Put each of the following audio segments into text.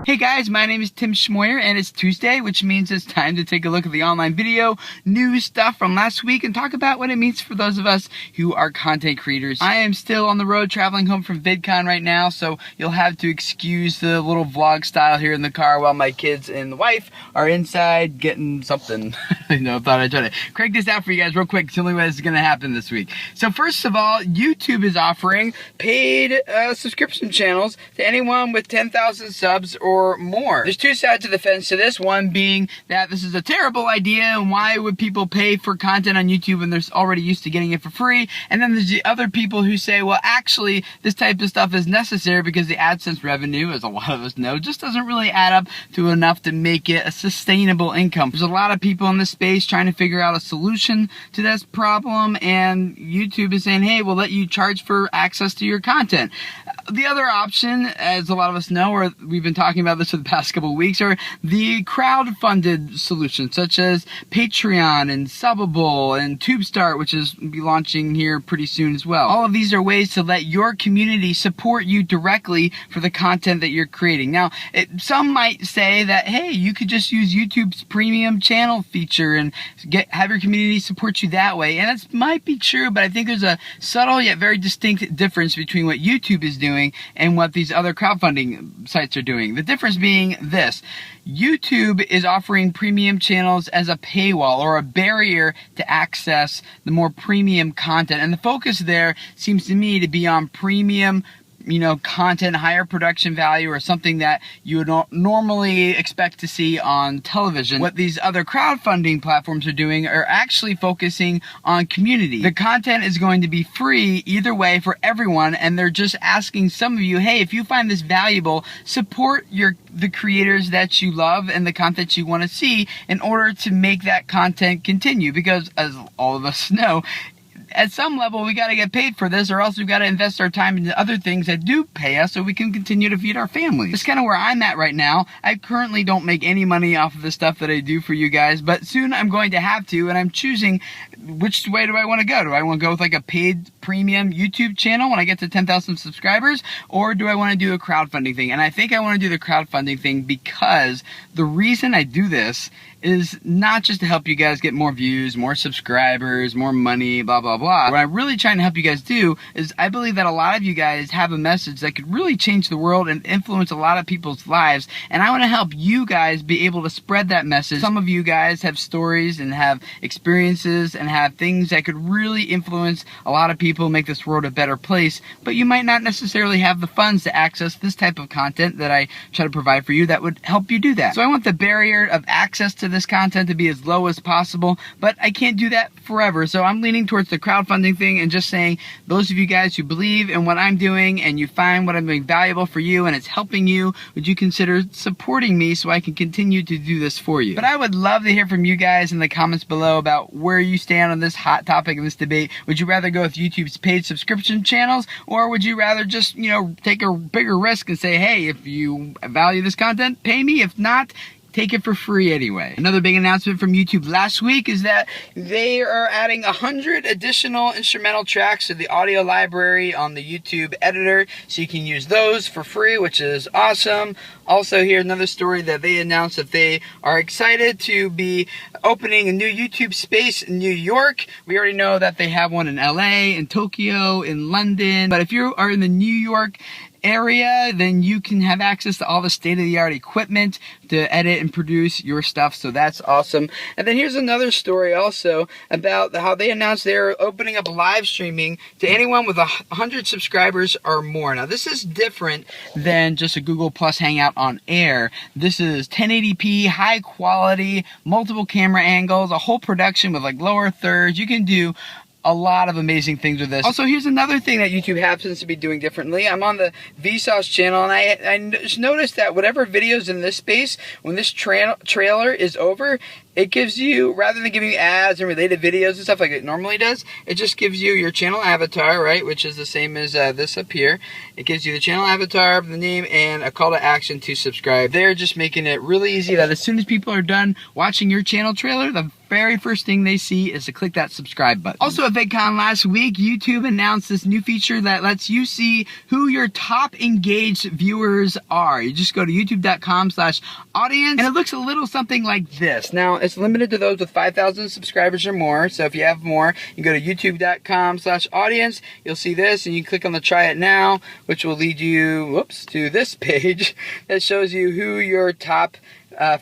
Hey guys, my name is Tim Schmoyer and it's Tuesday, which means it's time to take a look at the online video news stuff from last week and talk about what it means for those of us who are content creators. I am still on the road traveling home from VidCon right now, so you'll have to excuse the little vlog style here in the car while my kids and the wife are inside getting something. I thought I'd try to crank this out for you guys real quick. It's the only way this is going to happen this week. So first of all, YouTube is offering paid subscription channels to anyone with 10,000 subs or more. There's two sides of the fence to this, one being that this is a terrible idea and why would people pay for content on YouTube when they're already used to getting it for free, and then there's the other people who say, well actually this type of stuff is necessary because the AdSense revenue, as a lot of us know, just doesn't really add up to enough to make it a sustainable income. There's a lot of people in this space trying to figure out a solution to this problem, and YouTube is saying, hey, we'll let you charge for access to your content. The other option, as a lot of us know, or we've been talking about this for the past couple of weeks, are the crowd-funded solutions such as Patreon and Subbable and TubeStart, which is be launching here pretty soon as well. All of these are ways to let your community support you directly for the content that you're creating. Now, some might say that, hey, you could just use YouTube's premium channel feature and have your community support you that way, and that might be true, but I think there's a subtle yet very distinct difference between what YouTube is doing and what these other crowdfunding sites are doing. The difference being this: YouTube is offering premium channels as a paywall or a barrier to access the more premium content, and the focus there seems to me to be on premium content, higher production value, or something that you would normally expect to see on television. What these other crowdfunding platforms are doing are actually focusing on community. The content is going to be free either way for everyone, and they're just asking some of you, hey, if you find this valuable, support the creators that you love and the content you want to see in order to make that content continue, because as all of us know, at some level, we got to get paid for this, or else we've got to invest our time into other things that do pay us so we can continue to feed our families. That's kind of where I'm at right now. I currently don't make any money off of the stuff that I do for you guys, but soon I'm going to have to, and I'm choosing which way do I want to go. Do I want to go with like a paid premium YouTube channel when I get to 10,000 subscribers, or do I want to do a crowdfunding thing? And I think I want to do the crowdfunding thing because the reason I do this is not just to help you guys get more views, more subscribers, more money, blah, blah, blah. What I'm really trying to help you guys do is I believe that a lot of you guys have a message that could really change the world and influence a lot of people's lives, and I want to help you guys be able to spread that message. Some of you guys have stories and have experiences and have things that could really influence a lot of people, make this world a better place, but you might not necessarily have the funds to access this type of content that I try to provide for you that would help you do that. So I want the barrier of access to this content to be as low as possible, but I can't do that forever, so I'm leaning towards the crowdfunding thing and just saying, those of you guys who believe in what I'm doing and you find what I'm doing valuable for you and it's helping you, would you consider supporting me so I can continue to do this for you? But I would love to hear from you guys in the comments below about where you stand on this hot topic and this debate. Would you rather go with YouTube's paid subscription channels, or would you rather just, take a bigger risk and say, hey, if you value this content, pay me. If not, take it for free anyway. Another big announcement from YouTube last week is that they are adding 100 additional instrumental tracks to the audio library on the YouTube editor, so you can use those for free, which is awesome. Also, here's another story that they announced that they are excited to be opening a new YouTube space in New York. We already know that they have one in LA, in Tokyo, in London, but if you are in the New York area, then you can have access to all the state-of-the-art equipment to edit and produce your stuff, so that's awesome. And then here's another story also about how they announced they're opening up live streaming to anyone with 100 subscribers or more. Now this is different than just a Google Plus Hangout on air. This is 1080p, high quality, multiple camera angles, a whole production with like lower thirds. You can do a lot of amazing things with this. Also, here's another thing that YouTube happens to be doing differently. I'm on the Vsauce channel, and I just noticed that whatever videos in this space, when this trailer is over, it gives you, rather than giving you ads and related videos and stuff like it normally does, it just gives you your channel avatar, right, which is the same as this up here. It gives you the channel avatar, the name, and a call to action to subscribe. They're just making it really easy that as soon as people are done watching your channel trailer, the very first thing they see is to click that subscribe button. Also at VidCon last week, YouTube announced this new feature that lets you see who your top engaged viewers are. You just go to youtube.com/audience, and it looks a little something like this. Now, it's limited to those with 5,000 subscribers or more, so if you have more, you go to youtube.com/audience, you'll see this, and you click on the try it now, which will lead you, whoops, to this page that shows you who your top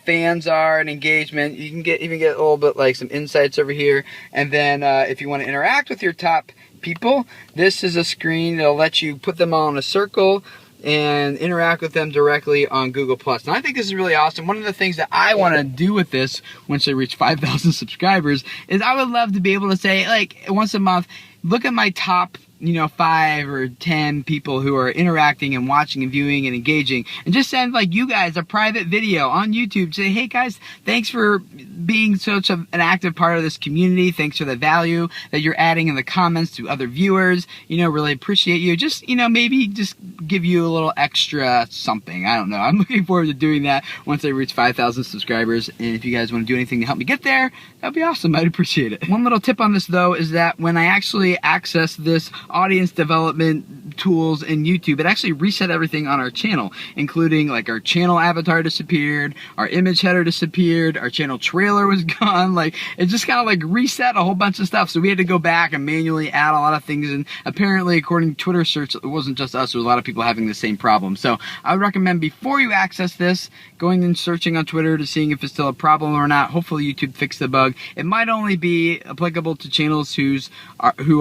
fans are and engagement. You can even get a little bit like some insights over here, and then if you want to interact with your top people, this is a screen that'll let you put them all in a circle and interact with them directly on Google+. Now, I think this is really awesome. One of the things that I want to do with this once I reach 5,000 subscribers is I would love to be able to say, like, once a month, look at my top 5 or 10 people who are interacting and watching and viewing and engaging, and just send like you guys a private video on YouTube. Say, hey guys, thanks for being such an active part of this community. Thanks for the value that you're adding in the comments to other viewers. Really appreciate you. Just, maybe just give you a little extra something. I don't know. I'm looking forward to doing that once I reach 5,000 subscribers. And if you guys want to do anything to help me get there, that'd be awesome. I'd appreciate it. One little tip on this though is that when I actually access this audience development tools in YouTube, it actually reset everything on our channel, including like our channel avatar disappeared, our image header disappeared, our channel trailer was gone. Like, it just kind of like reset a whole bunch of stuff. So we had to go back and manually add a lot of things. And apparently, according to Twitter search, it wasn't just us. There was a lot of people having the same problem. So I would recommend before you access this, going and searching on Twitter to seeing if it's still a problem or not. Hopefully YouTube fixed the bug. It might only be applicable to channels who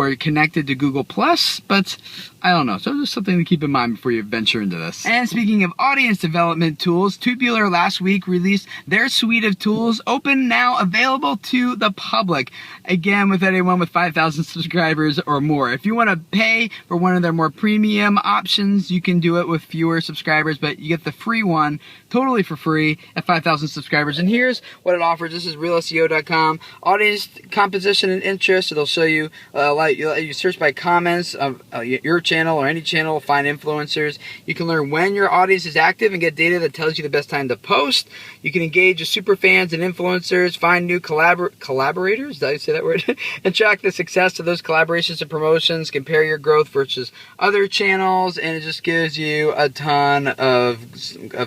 are connected to Google+, but I don't know. So just something to keep in mind before you venture into this. And speaking of audience development tools, Tubular last week released their suite of tools, open now, available to the public. Again, with anyone with 5,000 subscribers or more. If you want to pay for one of their more premium options, you can do it with fewer subscribers, but you get the free one totally for free at 5,000 subscribers. And here's what it offers. This is realseo.com. Audience composition and interest. It'll show you, you search by comments of your channel or any channel, find influencers. You can learn when your audience is active and get data that tells you the best time to post. You can engage with super fans and influencers, find new collaborators, did I say that word? And track the success of those collaborations and promotions, compare your growth versus other channels, and it just gives you a ton of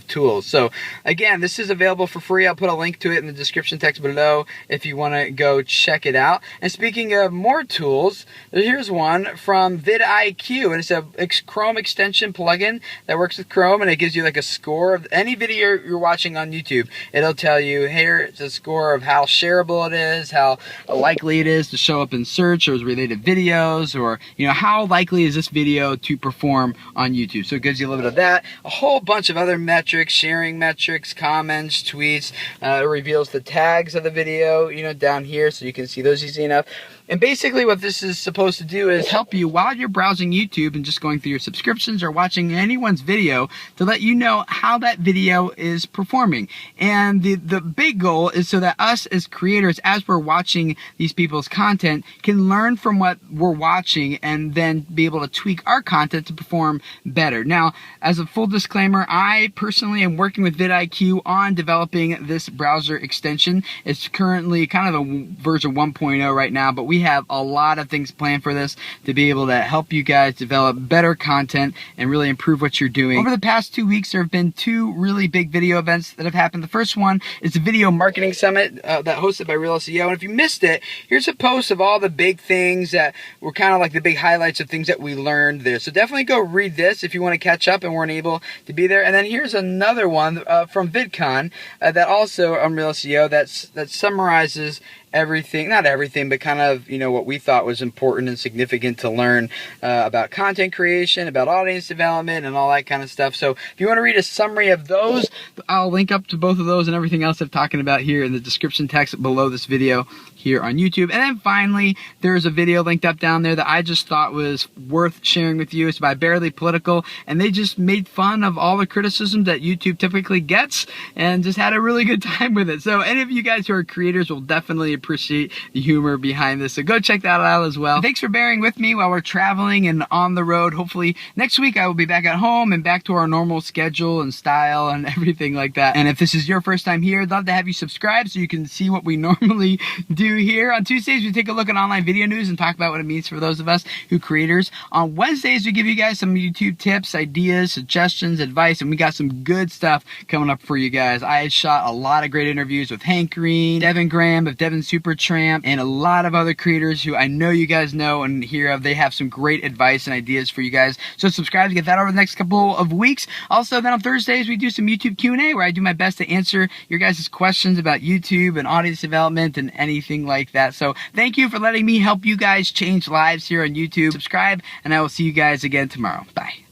tools. So again, this is available for free. I'll put a link to it in the description text below if you want to go check it out. And speaking of more tools, here's one from vidIQ, and it's a Chrome extension plugin that works with Chrome, and it gives you like a score of any video you're watching on YouTube. It'll tell you, here's a score of how shareable it is, how likely it is to show up in search or related videos, or how likely is this video to perform on YouTube. So it gives you a little bit of that, a whole bunch of other metrics, sharing metrics, comments, tweets. It reveals the tags of the video, down here, so you can see those easy enough. And basically what this is supposed to do is help you while you're browsing YouTube and just going through your subscriptions or watching anyone's video to let you know how that video is performing. And the big goal is so that us as creators, as we're watching these people's content, can learn from what we're watching and then be able to tweak our content to perform better. Now, as a full disclaimer, I personally am working with vidIQ on developing this browser extension. It's currently kind of a version 1.0 right now, but we have a lot of things planned for this to be able to help you guys develop better content and really improve what you're doing. Over the past 2 weeks, there have been 2 really big video events that have happened. The first one is the Video Marketing Summit that hosted by Real SEO. And if you missed it, here's a post of all the big things that were kind of like the big highlights of things that we learned there. So definitely go read this if you want to catch up and weren't able to be there. And then here's another one from VidCon that also on Real SEO that summarizes everything, not everything, but kind of, what we thought was important and significant to learn about content creation, about audience development, and all that kind of stuff. So if you want to read a summary of those, I'll link up to both of those and everything else I'm talking about here in the description text below this video. here on YouTube. And then finally, there's a video linked up down there that I just thought was worth sharing with you. It's by Barely Political, and they just made fun of all the criticism that YouTube typically gets and just had a really good time with it. So any of you guys who are creators will definitely appreciate the humor behind this. So go check that out as well. Thanks for bearing with me while we're traveling and on the road. Hopefully next week I will be back at home and back to our normal schedule and style and everything like that. And if this is your first time here, I'd love to have you subscribe so you can see what we normally do here. On Tuesdays, we take a look at online video news and talk about what it means for those of us who creators. On Wednesdays, we give you guys some YouTube tips, ideas, suggestions, advice, and we got some good stuff coming up for you guys. I shot a lot of great interviews with Hank Green, Devin Graham of Devin Supertramp, and a lot of other creators who I know you guys know and hear of. They have some great advice and ideas for you guys. So subscribe to get that over the next couple of weeks. Also, then on Thursdays, we do some YouTube Q&A where I do my best to answer your guys' questions about YouTube and audience development and anything like that. So thank you for letting me help you guys change lives here on YouTube. Subscribe, and I will see you guys again tomorrow. Bye.